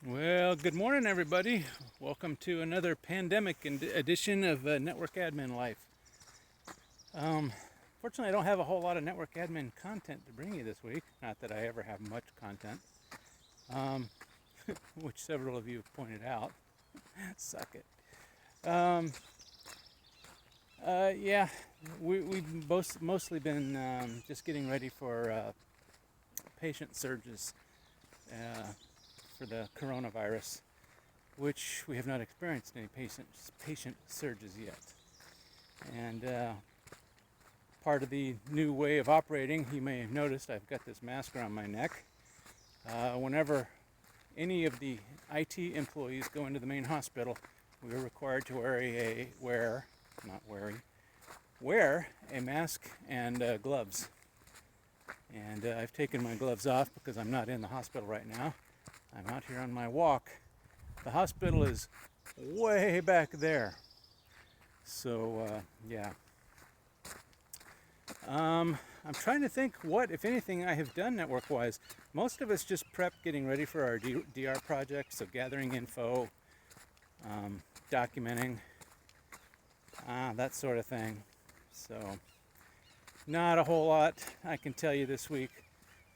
Well, good morning, everybody. Welcome to another pandemic edition of Network Admin Life. Fortunately, I don't have a whole lot of network admin content to bring you this week. Not that I ever have much content, um, which several of you have pointed out. Suck it. Yeah, we've mostly been just getting ready for patient surges uh, for the coronavirus, which we have not experienced any patient surges yet. And part of the new way of operating, you may have noticed I've got this mask around my neck. Whenever any of the IT employees go into the main hospital, we are required to wear a mask and gloves. And I've taken my gloves off because I'm not in the hospital right now. I'm out here on my walk. The hospital is way back there. So, yeah. I'm trying to think what, if anything, I have done network-wise. Most of us just prep getting ready for our DR project, so gathering info, documenting, that sort of thing. So, not a whole lot I can tell you this week,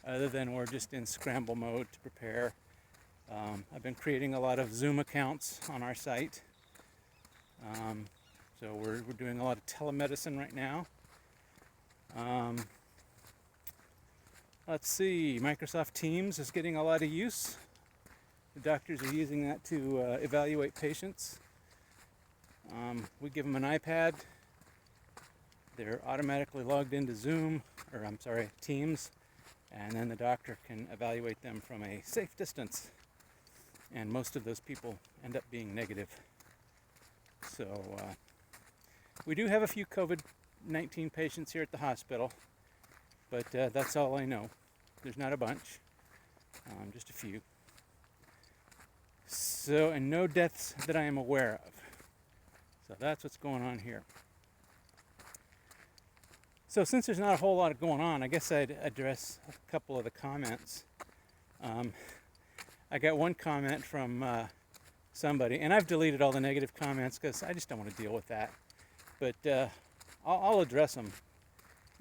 other than we're just in scramble mode to prepare. I've been creating a lot of Zoom accounts on our site. So we're doing a lot of telemedicine right now. Let's see, Microsoft Teams is getting a lot of use. The doctors are using that to evaluate patients. We give them an iPad. They're automatically logged into Teams, and then the doctor can evaluate them from a safe distance. And most of those people end up being negative. So we do have a few COVID-19 patients here at the hospital, but that's all I know. There's not a bunch, just a few. So, and no deaths that I am aware of. So that's what's going on here. So since there's not a whole lot going on, I guess I'd address a couple of the comments. I got one comment from somebody, and I've deleted all the negative comments because I just don't want to deal with that. But I'll address them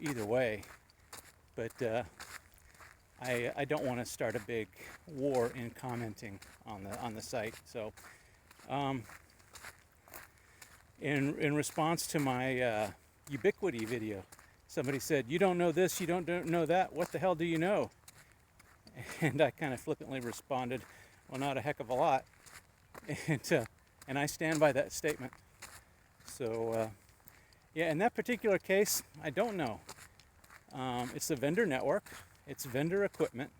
either way. But I don't want to start a big war in commenting on the site. So in response to my ubiquity video, somebody said, "You don't know this, you don't know that. What the hell do you know?" And I kind of flippantly responded, "Well, not a heck of a lot." And I stand by that statement. So yeah, in that particular case, I don't know. It's the vendor network. It's vendor equipment.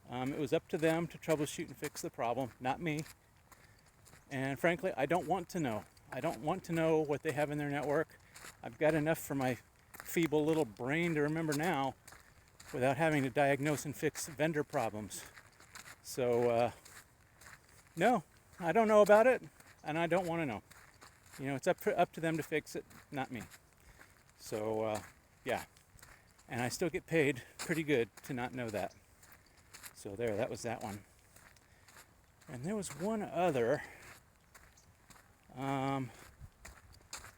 It was up to them to troubleshoot and fix the problem, not me. And frankly, I don't want to know. I don't want to know what they have in their network. I've got enough for my feeble little brain to remember now without having to diagnose and fix vendor problems. So, no, I don't know about it, and I don't want to know. You know, it's up to them to fix it, not me. So, yeah. And I still get paid pretty good to not know that. So there, that was that one. And there was one other. I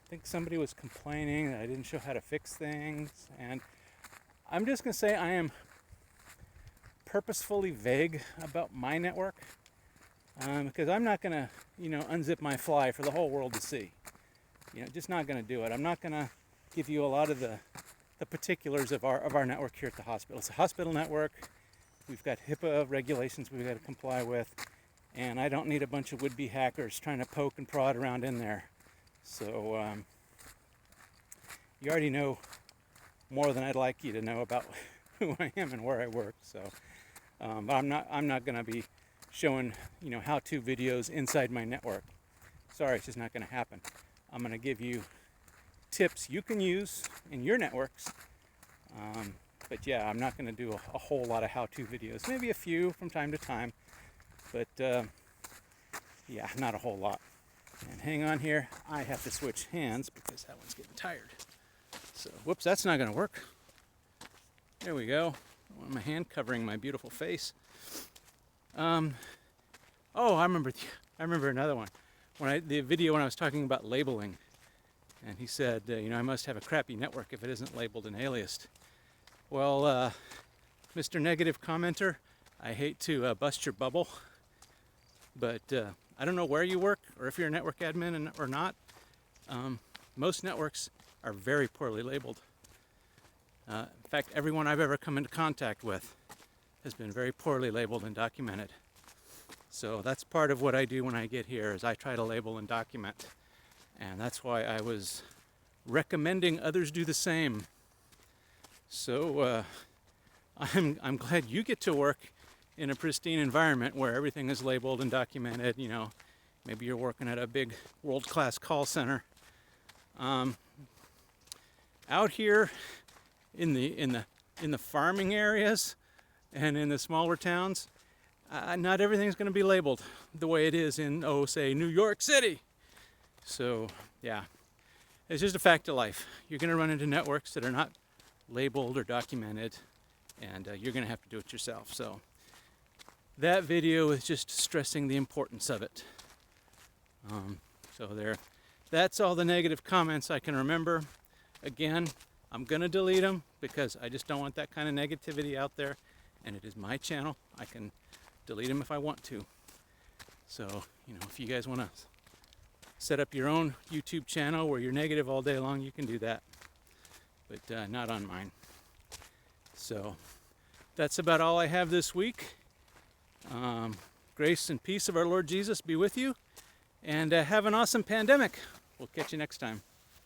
think somebody was complaining that I didn't show how to fix things. And I'm just going to say I am purposefully vague about my network. Because I'm not going to, unzip my fly for the whole world to see. Just not going to do it. I'm not going to give you a lot of the particulars of our network here at the hospital. It's a hospital network. We've got HIPAA regulations we've got to comply with, and I don't need a bunch of would-be hackers trying to poke and prod around in there. So you already know more than I'd like you to know about who I am and where I work. So but I'm not going to be showing how-to videos inside my network. Sorry, it's just not going to happen. I'm going to give you tips you can use in your networks. But yeah, I'm not going to do a whole lot of how-to videos. Maybe a few from time to time. But yeah, not a whole lot. And hang on here. I have to switch hands because that one's getting tired. So, whoops, that's not going to work. There we go. I want my hand covering my beautiful face. Oh, I remember another one. The video when I was talking about labeling, and he said, I must have a crappy network if it isn't labeled and aliased. Well, Mr. Negative Commenter, I hate to bust your bubble, but I don't know where you work or if you're a network admin or not. Most networks are very poorly labeled. In fact, everyone I've ever come into contact with has been very poorly labeled and documented. So that's part of what I do when I get here, is I try to label and document. And that's why I was recommending others do the same. So I'm glad you get to work in a pristine environment where everything is labeled and documented. Maybe you're working at a big world-class call center. Out here in the farming areas and in the smaller towns, not everything's going to be labeled the way it is in, say, New York City. So, yeah, it's just a fact of life. You're going to run into networks that are not labeled or documented, and you're going to have to do it yourself. So, that video is just stressing the importance of it. So that's all the negative comments I can remember. Again, I'm going to delete them because I just don't want that kind of negativity out there, and it is my channel. I can delete them if I want to. So, if you guys want to set up your own YouTube channel where you're negative all day long, you can do that, but not on mine. So that's about all I have this week. Grace and peace of our Lord Jesus be with you, and have an awesome pandemic. We'll catch you next time.